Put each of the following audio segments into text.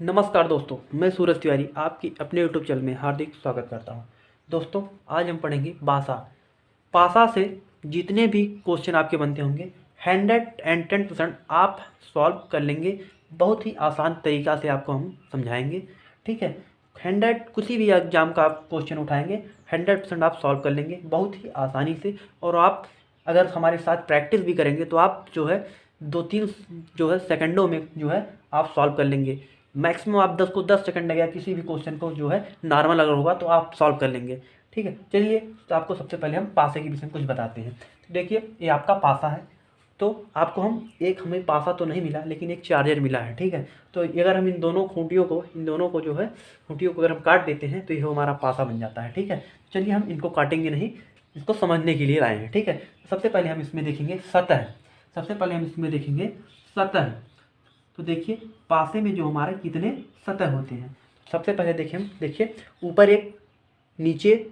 नमस्कार दोस्तों, मैं सूरज तिवारी आपकी अपने यूट्यूब चैनल में हार्दिक स्वागत करता हूं। दोस्तों, आज हम पढ़ेंगे पासा। पासा से जितने भी क्वेश्चन आपके बनते होंगे 110% आप सॉल्व कर लेंगे। बहुत ही आसान तरीका से आपको हम समझाएंगे, ठीक है। 100 किसी भी एग्जाम का आप क्वेश्चन उठाएंगे 100% आप सॉल्व कर लेंगे बहुत ही आसानी से। और आप अगर हमारे साथ प्रैक्टिस भी करेंगे तो आप जो है 2-3 जो है सेकंडों में जो है आप सॉल्व कर लेंगे। मैक्सिमम आप 10 को 10 सेकंड लगेगा किसी भी क्वेश्चन को जो है नॉर्मल अगर होगा तो आप सॉल्व कर लेंगे, ठीक है। चलिए, तो आपको सबसे पहले हम पासे के विषय में कुछ बताते हैं। तो देखिए, ये आपका पासा है। तो आपको हमें पासा तो नहीं मिला लेकिन एक चार्जर मिला है, ठीक है। तो अगर हम इन दोनों खूंटियों को जो है खूंटियों को अगर हम काट देते हैं तो ये हमारा पासा बन जाता है, ठीक है। चलिए, हम इनको काटेंगे नहीं, इसको समझने के लिए लाए हैं, ठीक है। सबसे पहले हम इसमें देखेंगे सतह। तो देखिए, पासे में जो हमारे कितने सतह होते हैं। सबसे पहले देखिए ऊपर एक, नीचे,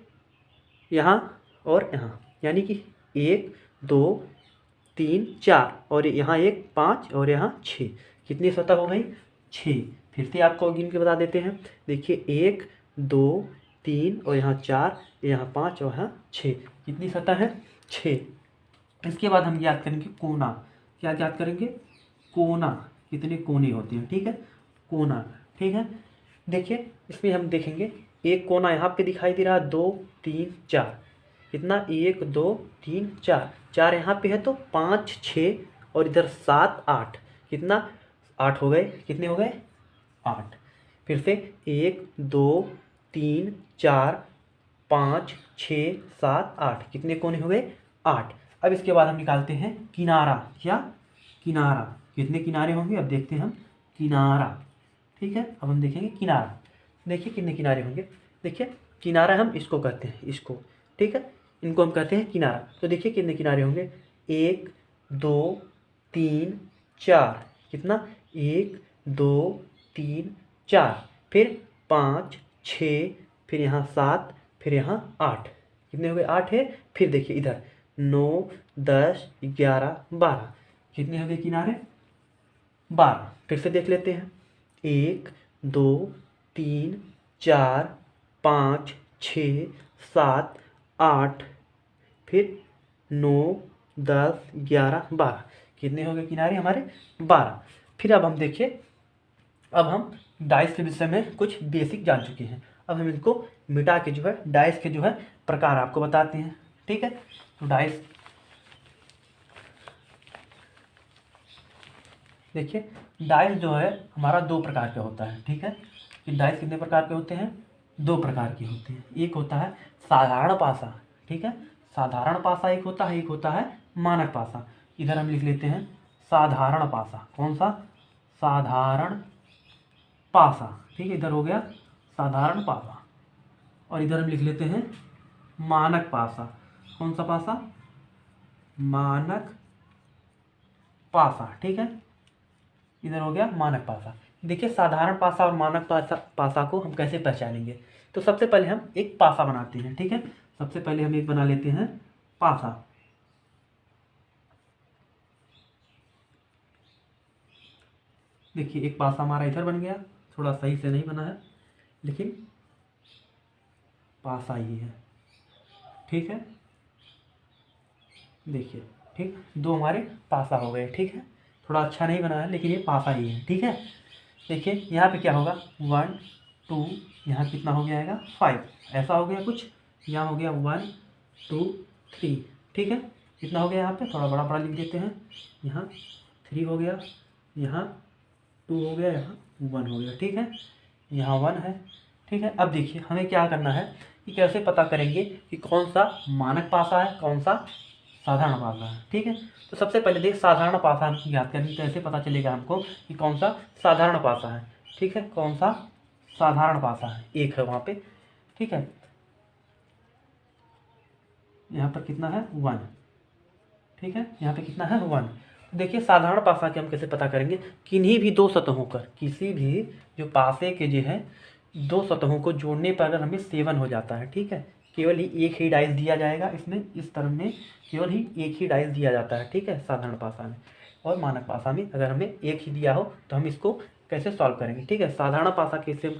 यहाँ और यहाँ, यानी कि 1 2 3 4 और यहाँ 1 5 और यहाँ 6। कितनी सतह हो गई? 6। फिर से आपको गिन के बता देते हैं। देखिए, 1 2 3 और यहाँ 4, यहाँ 5 और यहाँ 6। कितनी सतह है? 6। इसके बाद हम याद करेंगे कोना। क्या याद करेंगे? कोना। कितने कोने होते हैं, ठीक है। कोना, ठीक है। देखिए, इसमें हम देखेंगे एक कोना यहाँ पे दिखाई दे रहा है, 2 3 4। कितना? 1 2 3 4, 4 यहाँ पे है तो 5 6 और इधर 7 8। कितना? 8 हो गए। कितने हो गए? 8। फिर से 1 2 3 4 5 6 7 8। कितने कोने हो गए? 8। अब इसके बाद हम निकालते हैं किनारा। क्या? किनारा। कितने किनारे होंगे? अब देखते हैं हम किनारा, ठीक है। अब हम देखेंगे किनारा। देखिए, कितने किनारे होंगे। देखिए, किनारा हम इसको कहते हैं, इसको, ठीक है। इनको हम कहते हैं किनारा। तो देखिए कितने किनारे होंगे। 1 2 3 4। कितना? 1 2 3 4। फिर 5 6, फिर यहाँ 7, फिर यहाँ 8। कितने हो गए? 8 है। फिर देखिए इधर 9 10 11 12। कितने हो गए किनारे? 12। फिर से देख लेते हैं। 1 2 3 4 5 6 7 8, फिर 9 10 11 12। कितने हो गए किनारे हमारे? 12। फिर अब हम देखिए, अब हम डाइस के विषय में कुछ बेसिक जान चुके हैं। अब हम इनको मिटा के जो है डाइस के जो है प्रकार आपको बताते हैं, ठीक है। तो डाइस, देखिए, डाइस जो है हमारा 2 प्रकार का होता है, ठीक है। कि डाइस कितने प्रकार के होते हैं? 2 प्रकार के होते हैं। एक होता है साधारण पासा, ठीक है। साधारण पासा एक होता है, एक होता है मानक पासा। इधर हम लिख लेते हैं साधारण पासा। कौन सा? साधारण पासा, ठीक है। इधर हो गया साधारण पासा। और इधर हम लिख लेते हैं मानक पासा। कौन सा पासा? मानक पासा, ठीक है। इधर हो गया मानक पासा। देखिए, साधारण पासा और मानक पासा को हम कैसे पहचानेंगे। तो सबसे पहले हम एक पासा बनाते हैं, ठीक है। सबसे पहले हम एक बना लेते हैं पासा। देखिए, एक पासा हमारा इधर बन गया। थोड़ा सही से नहीं बना है लेकिन पासा ही है, ठीक है। देखिए, ठीक, 2 हमारे पासा हो गए, ठीक है। थोड़ा अच्छा नहीं बना है लेकिन ये पासा ही है, ठीक है। देखिए, यहाँ पे क्या होगा? 1 2, यहाँ कितना हो गया? 5। ऐसा हो गया कुछ। यहाँ हो गया 1 2 3, ठीक है। कितना हो गया? यहाँ पे थोड़ा बड़ा बड़ा लिख देते हैं। यहाँ 3 हो गया, यहाँ 2 हो गया, यहाँ 1 हो गया, ठीक है। यहाँ 1 है, ठीक है। अब देखिए, हमें क्या करना है कि कैसे पता करेंगे कि कौन सा मानक पासा है, कौन सा साधारण पासा है, ठीक है। तो सबसे पहले देख, साधारण पासा हम याद करेंगे। कैसे पता चलेगा हमको कि कौन सा साधारण पासा है, ठीक है। कौन सा साधारण पासा है? एक है वहाँ पे, ठीक है। यहाँ पर कितना है? 1, ठीक है। यहाँ पे कितना है? 1। देखिए, साधारण पासा के हम कैसे पता करेंगे? किन्हीं भी 2 सतहों पर, किसी भी जो पासे के जो है 2 सतहों को जोड़ने पर अगर हमें 7 हो जाता है, ठीक है। केवल ही एक ही डाइस दिया जाएगा इसमें, इस तरफ में केवल ही एक ही डाइस दिया जाता है, ठीक है, साधारण पासा में। और मानक पासा में अगर हमें एक ही दिया हो तो हम इसको कैसे सॉल्व करेंगे। ठीक है, साधारण पासा कैसे हम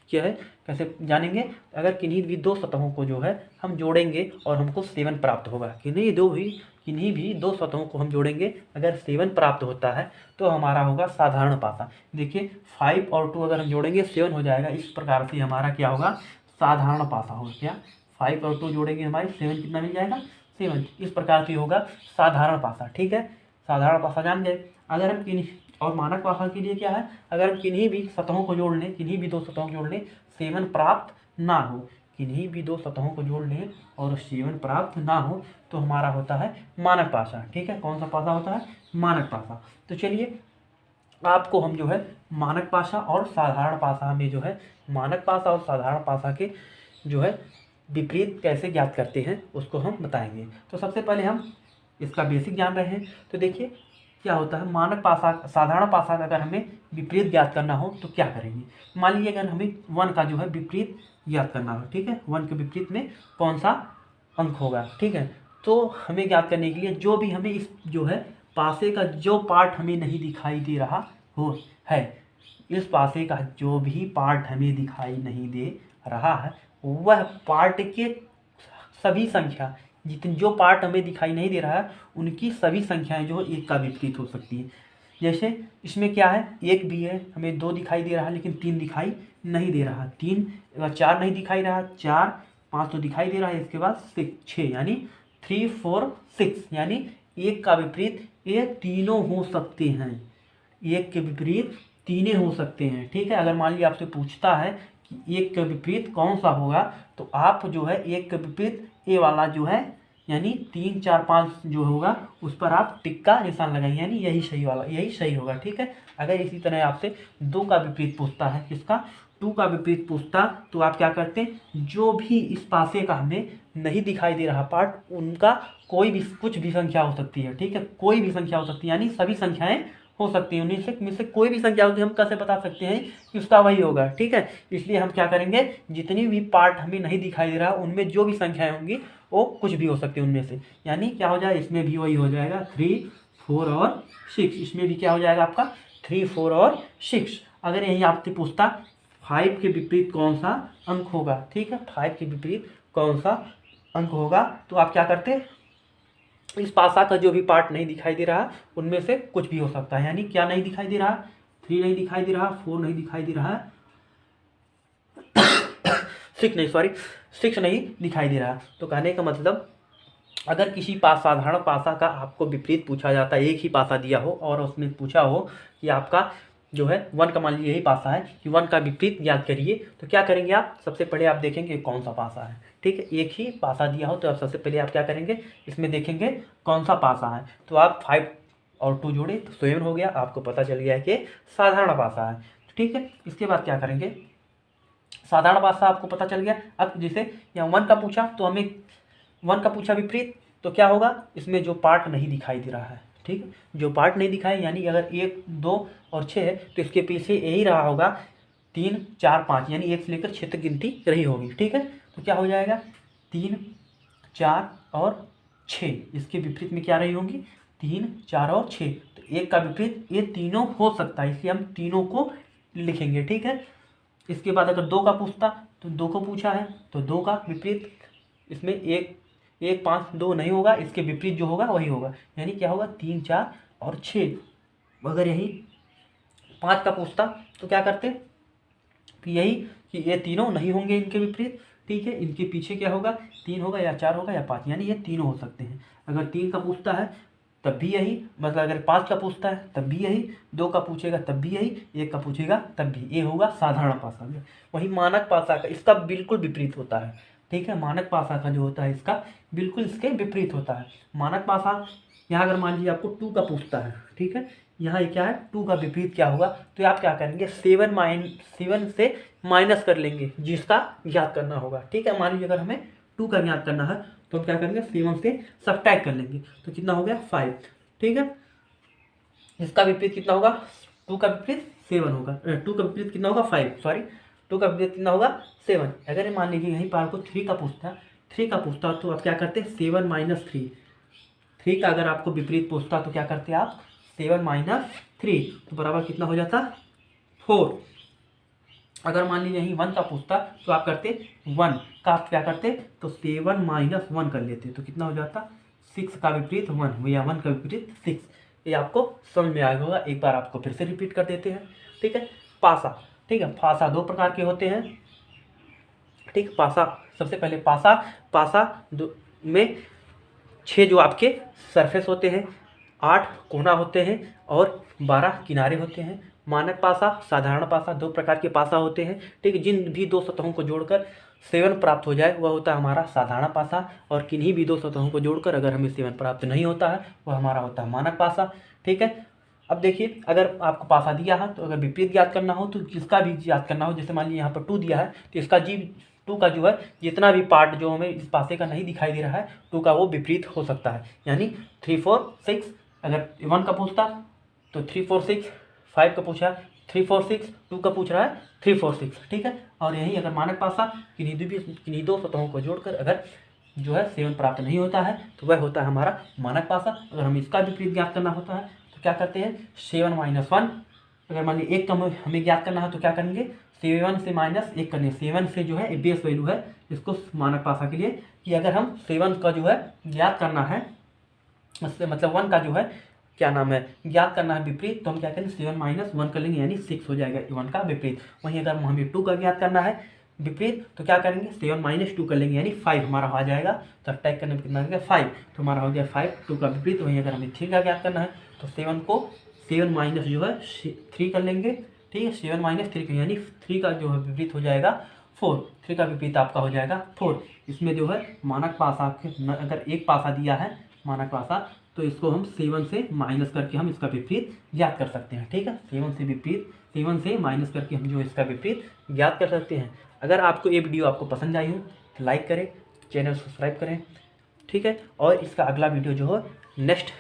क्या है कैसे जानेंगे। अगर किन्हीं भी दो सतहों को जो है हम जोड़ेंगे और हमको 7 प्राप्त होगा, किन्हीं भी दो सतहों को हम जोड़ेंगे, अगर 7 प्राप्त होता है तो हमारा होगा साधारण पासा। देखिए 5 और 2 अगर हम जोड़ेंगे 7 हो जाएगा, इस प्रकार से हमारा क्या होगा, साधारण पासा होगा। क्या 5 और 2 जोड़ेंगे हमारे 7 कितना मिल जाएगा, 7। इस प्रकार से होगा साधारण पासा। ठीक है, साधारण पासा जान गए। अगर हम किन्हीं और मानक पासा के लिए क्या है, अगर हम किन्हीं भी सतहों को जोड़ लें, किन्हीं भी दो सतहों को जोड़ लें 7 प्राप्त ना हो, किन्हीं भी दो सतहों को जोड़ लें और 7 प्राप्त ना हो तो हमारा होता है मानक पासा। ठीक है, कौन सा पासा होता है, मानक पासा। तो चलिए आपको हम जो है मानक पासा और साधारण पासा में जो है मानक पासा और साधारण पासा के जो है विपरीत कैसे ज्ञात करते हैं उसको हम बताएंगे। तो सबसे पहले हम इसका बेसिक जान रहे हैं। तो देखिए क्या होता है, मानक पासा साधारण पासा का अगर हमें विपरीत ज्ञात करना हो तो क्या करेंगे। मान लीजिए अगर हमें 1 का जो है विपरीत ज्ञात करना हो, ठीक है, 1 के विपरीत में कौन सा अंक होगा। ठीक है, तो हमें ज्ञात करने के लिए जो भी हमें इस जो है पासे का जो पार्ट हमें नहीं दिखाई दे रहा हो है, इस पासे का जो भी पार्ट हमें दिखाई नहीं दे रहा है वह पार्ट के सभी संख्या, जितने जो पार्ट हमें दिखाई नहीं दे रहा है उनकी सभी संख्याएं जो है 1 का विपरीत हो सकती है। जैसे इसमें क्या है, 1 भी है, हमें 2 दिखाई दे रहा है लेकिन 3 दिखाई नहीं दे रहा, 3 4 नहीं दिखाई रहा, 4 5 तो दिखाई दे रहा है, इसके बाद 6 यानी 3 4 6 यानी 1 का विपरीत ये तीनों हो सकते हैं, 1 के विपरीत तीनों हो सकते हैं। ठीक है, अगर मान लीजिए आपसे पूछता है कि 1 के विपरीत कौन सा होगा तो आप जो है 1 के विपरीत ए वाला जो है यानी 3 4 5 जो होगा उस पर आप टिक का निशान लगाएंगे, यानी यही सही वाला, यही सही होगा। ठीक है, अगर इसी तरह आपसे 2 का विपरीत पूछता है, किसका, 2 का विपरीत पूछता, तो आप क्या करते हैं, जो भी इस पासे का हमें नहीं दिखाई दे रहा पार्ट उनका कोई भी कुछ भी संख्या हो सकती है। ठीक है, कोई भी संख्या हो सकती है, यानी सभी संख्याएं हो सकती है, उन्हीं में से कोई भी संख्या होती है, हम कैसे बता सकते हैं कि उसका वही होगा। ठीक है, इसलिए हम क्या करेंगे, जितनी भी पार्ट हमें नहीं दिखाई दे रहा उनमें जो भी संख्याएं होंगी वो कुछ भी हो सकती है उनमें से, यानी क्या हो जाएगा, इसमें भी वही हो जाएगा 3 4 और 6, इसमें भी क्या हो जाएगा आपका 3 4 और 6। अगर यही आपसे पूछता 5 के विपरीत कौन सा अंक होगा, ठीक है, 5 के विपरीत कौन सा अंक होगा, तो आप क्या करते, इस पासा का जो भी पार्ट नहीं दिखाई दे रहा उनमें से कुछ भी हो सकता है, यानी क्या नहीं दिखाई दे रहा, 3 नहीं दिखाई दे रहा, 4 नहीं दिखाई दे रहा 6 नहीं दिखाई दे रहा। तो कहने का मतलब अगर किसी साधारण पासा का आपको विपरीत पूछा जाता है, एक ही पासा दिया हो और उसमें पूछा हो कि आपका जो है 1 का, मान लीजिए यही पासा है कि 1 का विपरीत ज्ञात करिए, तो क्या करेंगे आप, सबसे पहले आप देखेंगे कौन सा पासा है। ठीक है, एक ही पासा दिया हो तो आप सबसे पहले आप क्या करेंगे, इसमें देखेंगे कौन सा पासा है, तो आप 5 और 2 जोड़े तो 7 हो गया, आपको पता चल गया कि साधारण पासा है। ठीक है, इसके बाद क्या करेंगे, साधारण पासा आपको पता चल गया। अब जैसे यहाँ 1 का पूछा तो हमें 1 का पूछा विपरीत, तो क्या होगा, इसमें जो पार्ट नहीं दिखाई दे रहा है, ठीक है, जो पार्ट नहीं दिखाई, यानी अगर 1 2 और 6 है तो इसके पीछे यही रहा होगा 3 4 5, यानी 1 से लेकर 6 तक गिनती रही होगी। ठीक है, तो क्या हो जाएगा 3 4 और 6, इसके विपरीत में क्या रही होंगी 3 4 और 6, तो 1 का विपरीत ये तीनों हो सकता है, इसलिए हम तीनों को लिखेंगे। ठीक है, इसके बाद अगर 2 का पूछता तो 2 को पूछा है तो 2 का विपरीत, इसमें 1 5 2 नहीं होगा, इसके विपरीत जो होगा वही होगा, यानी क्या होगा 3 4 और 6। अगर यही 5 का पूछता तो क्या करते कि यही कि ये तीनों नहीं होंगे इनके विपरीत। ठीक है, इनके पीछे क्या होगा, 3 होगा या 4 होगा या 5, यानी ये तीनों हो सकते हैं। अगर 3 का पूछता है तब भी यही, मतलब अगर 5 का पूछता है तब भी यही, 2 का पूछेगा तब भी यही, 1 का पूछेगा तब भी, ये होगा साधारण पासा। वही मानक पासा का इसका बिल्कुल विपरीत होता है। ठीक है, मानक पासा का जो होता है इसका बिल्कुल इसके विपरीत होता है। मानक पासा, यहाँ अगर मान लीजिए आपको 2 का पूछता है, ठीक है, यहाँ ये क्या है 2 का विपरीत क्या होगा, तो आप क्या करेंगे 7 से माइनस कर लेंगे जिसका ज्ञात करना होगा। ठीक है, मान लीजिए अगर हमें 2 का ज्ञात करना है तो हम क्या करेंगे 7 से सब्ट्रैक्ट कर लेंगे, तो कितना हो गया 5। ठीक है, इसका विपरीत कितना होगा, 2 का विपरीत 7 होगा, 2 का विपरीत कितना होगा 5, सॉरी 2 का विपरीत कितना होगा 7। अगर मान लीजिए यहीं पर आपको 3 का पूछता तो आप क्या करते 7 - 3, 3 का अगर आपको विपरीत पूछता तो क्या करते आप 7 माइनस 3 तो बराबर कितना हो जाता 4। अगर मान लीजिए यहीं 1 का पूछता तो आप करते 1 का, आप क्या करते तो 7 माइनस 1 कर लेते तो कितना हो जाता 6 का विपरीत 1 या 1 का विपरीत 6। ये आपको समझ में आया होगा, एक बार आपको फिर से रिपीट कर देते हैं। ठीक है, पासा। ठीक है, पासा 2 प्रकार के होते हैं। ठीक, पासा सबसे पहले पासा में 6 जो आपके सरफेस होते हैं, 8 कोना होते हैं और 12 किनारे होते हैं। मानक पासा, साधारण पासा, 2 प्रकार के पासा होते हैं। ठीक, जिन भी 2 सतहों को जोड़कर 7 प्राप्त हो जाए वह होता है हमारा साधारण पासा, और किन्हीं भी 2 सतहों को जोड़कर अगर हमें 7 प्राप्त नहीं होता है वह हमारा होता है मानक पासा। ठीक है, अब देखिए अगर आपको पासा दिया है तो अगर विपरीत ज्ञात करना हो तो इसका भी ज्ञात करना हो, जैसे मान लीजिए यहाँ पर 2 दिया है तो इसका 2 का जो है जितना भी पार्ट जो हमें इस पासे का नहीं दिखाई दे रहा है 2 का वो विपरीत हो सकता है। यानी 3 4 6, अगर 1 का पूछता तो 3 4 6, 5 का पूछा 3 4 6, 2 का पूछ रहा है 3 4 6। ठीक है, और यही अगर मानक पासा किन्हीं 2 सतहों को जोड़कर अगर जो है 7 प्राप्त नहीं होता है तो वह होता है हमारा मानक पासा। अगर हम इसका विपरीत ज्ञात करना होता है तो क्या करते हैं 7 माइनस 1, अगर मान लीजिए 1 का हमें ज्ञात करना है तो क्या करेंगे 7 से माइनस 1 करने, 7 से जो है बेस वैल्यू है इसको मानक पासा के लिए, कि अगर हम 7 का जो है ज्ञात करना है, उससे मतलब 1 का जो है क्या नाम है ज्ञात करना है विपरीत, तो हम क्या करेंगे 7 माइनस 1 कर लेंगे यानी 6 हो जाएगा 1 का विपरीत। वहीं अगर हमें 2 का ज्ञात करना है विपरीत तो क्या करेंगे 7 माइनस 2 कर लेंगे यानी 5 हमारा आ जाएगा। तो अटैक करने में कितना हो गया 5, तो हमारा हो गया 5, 2 का विपरीत। वहीं अगर हमें 3 का ज्ञात करना है तो 7 को 7 माइनस जो है 3 कर लेंगे। ठीक है, 7 माइनस 3 यानी 3 का जो है विपरीत हो जाएगा 4, 3 का विपरीत आपका हो जाएगा 4। इसमें जो है मानक पासा अगर एक पासा दिया है मानक पासा तो इसको हम 7 से माइनस करके हम इसका विपरीत ज्ञात कर सकते हैं। ठीक है, 7 से माइनस करके हम जो इसका विपरीत ज्ञात कर सकते हैं। अगर आपको ये वीडियो आपको पसंद आई हो तो लाइक करें, चैनल सब्सक्राइब करें। ठीक है, और इसका अगला वीडियो जो है नेक्स्ट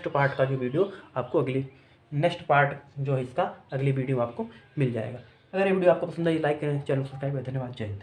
पार्ट का जो वीडियो आपको नेक्स्ट पार्ट जो है इसका अगली वीडियो आपको मिल जाएगा। अगर ये वीडियो आपको पसंद आई लाइक करें, चैनल सब्सक्राइब करें। धन्यवाद, जय हिंद।